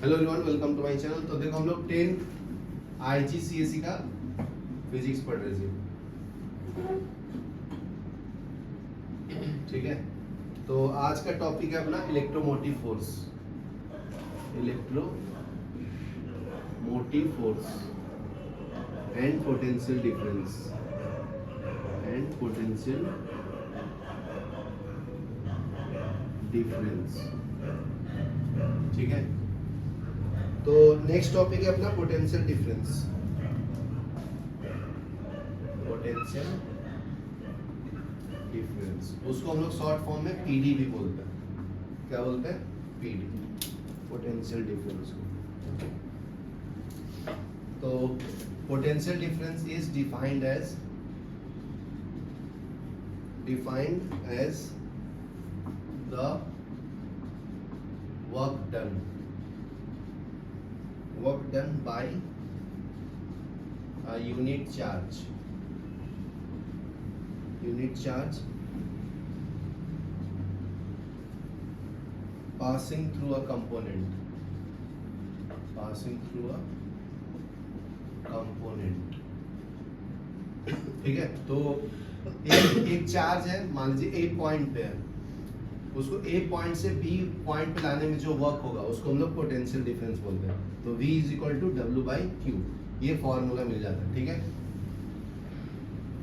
Hello everyone, welcome to my channel. तो देखो हम लोग 10 IGCSE का फिजिक्स पढ़ रहे थे, ठीक है। तो आज का टॉपिक है अपना electromotive force. Electromotive force and potential difference ठीक है। तो नेक्स्ट टॉपिक है अपना पोटेंशियल डिफरेंस। उसको हम लोग शॉर्ट फॉर्म में पीडी भी बोलते हैं। क्या बोलते हैं? पीडी, पोटेंशियल डिफरेंस को। तो potential difference is defined as the work done by a unit charge passing through a component ठीक है। तो एक चार्ज है, मान लीजिए ए पॉइंट पे है, उसको ए पॉइंट से बी पॉइंट पे लाने में जो वर्क होगा उसको हम लोग पोटेंशियल डिफरेंस बोलते हैं। तो V is equal to W/Q, ये फॉर्मूला मिल जाता है, ठीक है।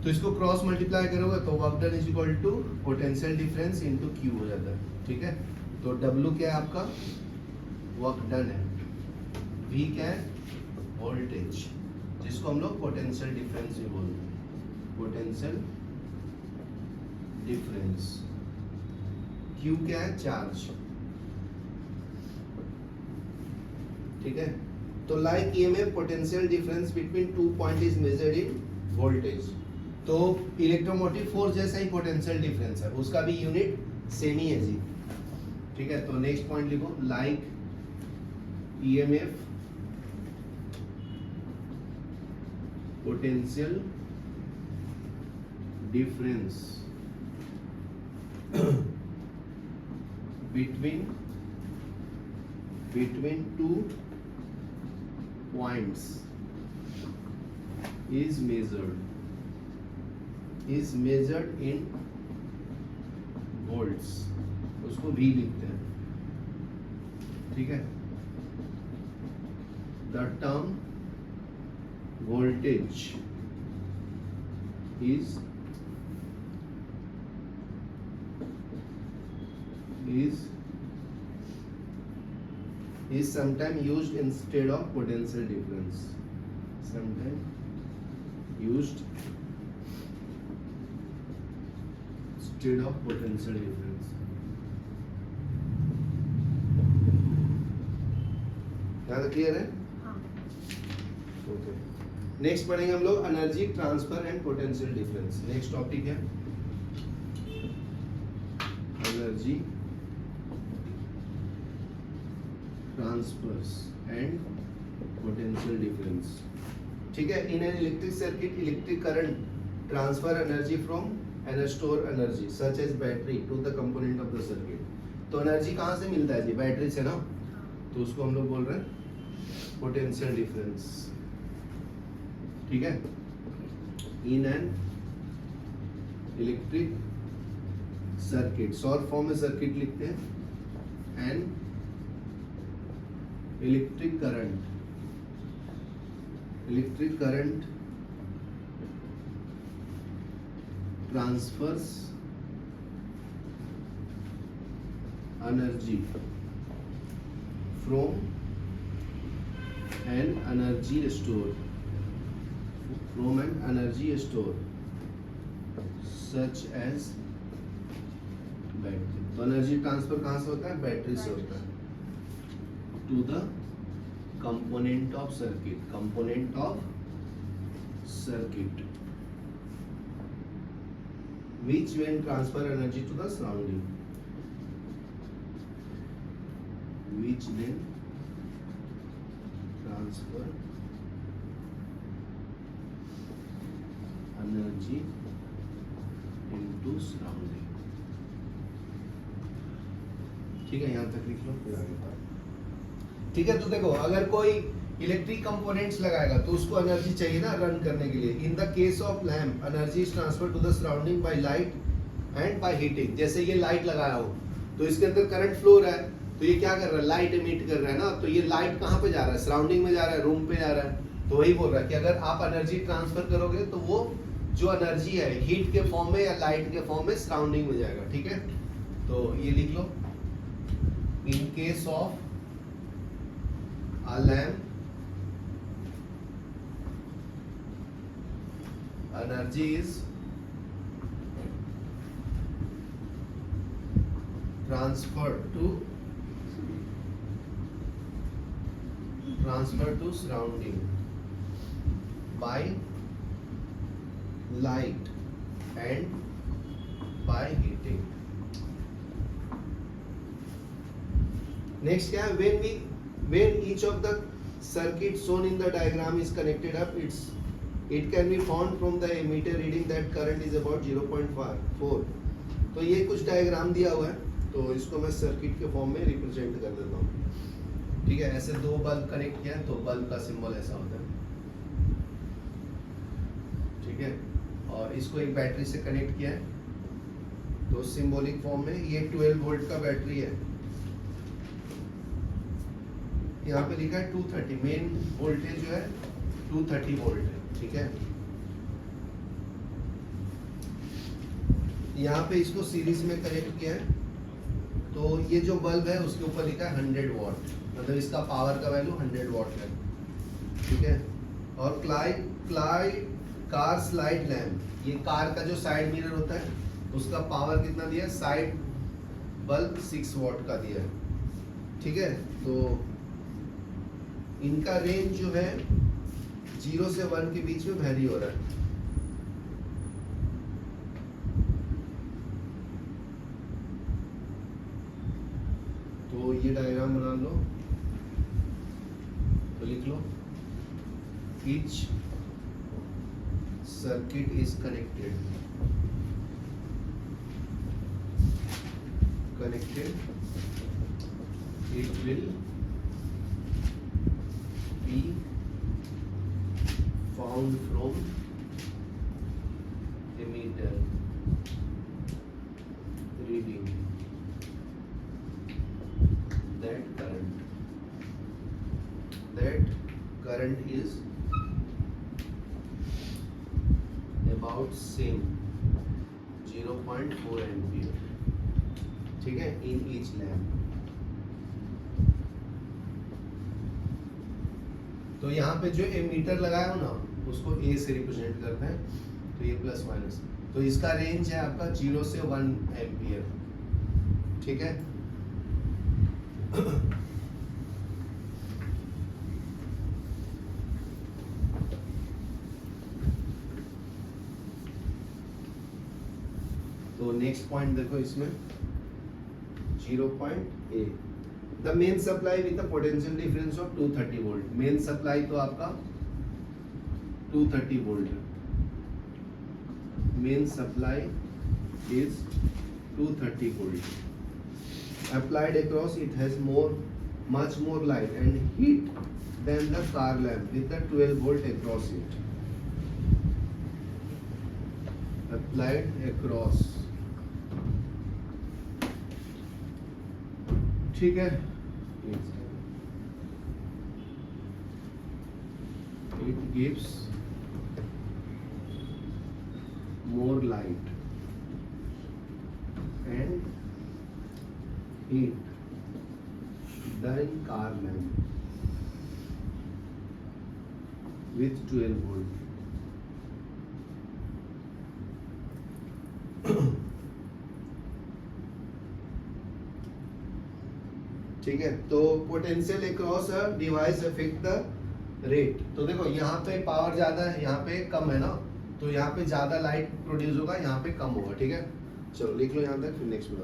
तो इसको क्रॉस मल्टीप्लाई करोगे तो work done is equal to potential difference into Q हो जाता है, ठीक है। तो W क्या है आपका? वर्क डन है। V क्या है? वोल्टेज, जिसको हम लोग पोटेंशियल डिफरेंस भी बोलते हैं, पोटेंशियल डिफरेंस। Q क्या है? चार्ज, ठीक है। तो like EMF potential difference between two point is measured in voltage. तो इलेक्ट्रोमोटिव फोर्स जैसा ही पोटेंशियल डिफरेंस है, उसका भी यूनिट सेम ही है जी, ठीक है। तो नेक्स्ट पॉइंट लिखो, like EMF potential difference between two points is measured in volts, उसको V लिखते हैं, ठीक है। The term voltage is sometimes used instead of potential difference. यहाँ तक क्लियर है? ओके। नेक्स्ट पढ़ेंगे हम लोग energy transfer and potential difference. Next topic है energy transfers and potential difference, ठीक है। In an electric circuit, electric current transfer energy from and store energy such as battery to the component of the circuit. तो energy कहाँ से मिलता है जी? Battery से ना। तो उसको हम लोग बोल रहे हैं पोटेंशियल डिफरेंस, ठीक है। In an electric circuit, short form में सर्किट लिखते हैं, and electric current transfers energy from an energy store such as battery. तो एनर्जी ट्रांसफर कहाँ से होता है? बैटरी से होता है to the component of circuit which when transfer energy to the surrounding, energy into surrounding, ठीक है। यहाँ तक लिख लो, फिर आगे। ठीक है। तो देखो अगर कोई इलेक्ट्रिक कंपोनेंट्स लगाएगा तो उसको एनर्जी चाहिए ना रन करने के लिए। In the case of lamp energy is transfer to the surrounding by light and by heating. जैसे ये लाइट लगाया हो तो इसके अंदर करंट फ्लो रहा है, तो ये क्या कर रहा है, लाइट एमिट कर रहा है ना, तो ये लाइट कहाँ पे जा रहा है, सराउंडिंग में जा रहा है, रूम पे जा रहा है। तो वही बोल रहा है कि अगर आप एनर्जी ट्रांसफर करोगे तो वो जो एनर्जी है हीट के फॉर्म में या लाइट के फॉर्म में सराउंडिंग में जाएगा। ठीक है, तो ये लिख लो, in case of a lamp energy is transferred to surrounding by light and by heating. Next क्या है, when each of the circuits shown in the diagram is connected up, it can be found from the emitter reading that current is about 0.4. तो ये कुछ diagram दिया हुआ है, तो इसको मैं सर्किट के फॉर्म में रिप्रेजेंट कर देता हूँ। ठीक है, ऐसे दो बल्ब कनेक्ट किया है तो बल्ब का सिंबल ऐसा होता है। ठीक है, और इसको एक बैटरी से कनेक्ट किया है तो सिंबॉलिक फॉर्म में ये 12 वोल्ट का बैटरी है। यहाँ पे लिखा है 230, मेन वोल्टेज जो है 230 वोल्ट है। ठीक है, यहाँ पे इसको सीरीज में कनेक्ट किया है तो ये जो बल्ब है उसके ऊपर लिखा है 100 वॉट, मतलब इसका पावर का वैल्यू 100 वॉट है। ठीक है, और कार स्लाइड लैम्प, ये कार का जो साइड मिरर होता है उसका पावर कितना दिया है, साइड बल्ब 6 वॉट का दिया है। ठीक है, तो इनका रेंज जो है 0 से 1 के बीच में वेरी हो रहा है। तो ये डायग्राम बना लो, तो लिख लो, each circuit is connected it will be found from emitter reading that current is about same 0.4 ampere. ठीक है, इन ईच लैम्प। तो यहाँ पे जो एमीटर लगाया हो ना उसको A से रिप्रेजेंट करते हैं, तो ये प्लस माइनस, तो इसका रेंज है आपका 0 से 1 एम्पियर। ठीक है, तो नेक्स्ट पॉइंट देखो इसमें 0.8, the main supply with the potential difference of 230 volt. Main supply तो आपका 230 वोल्ट है, main supply is 230 volt. Applied across it has much more light and heat than the car lamp with the 12 volt across it. Applied across. ठीक है, it gives more light and heat than car lamp with 12 volt. ठीक है, तो potential across a device affect the rate. तो देखो यहाँ पे power ज्यादा है, यहाँ पे कम है ना, तो यहाँ पे ज्यादा लाइट प्रोड्यूस होगा, यहाँ पे कम होगा। ठीक है, चलो लिख लो यहाँ तक, फिर नेक्स्ट में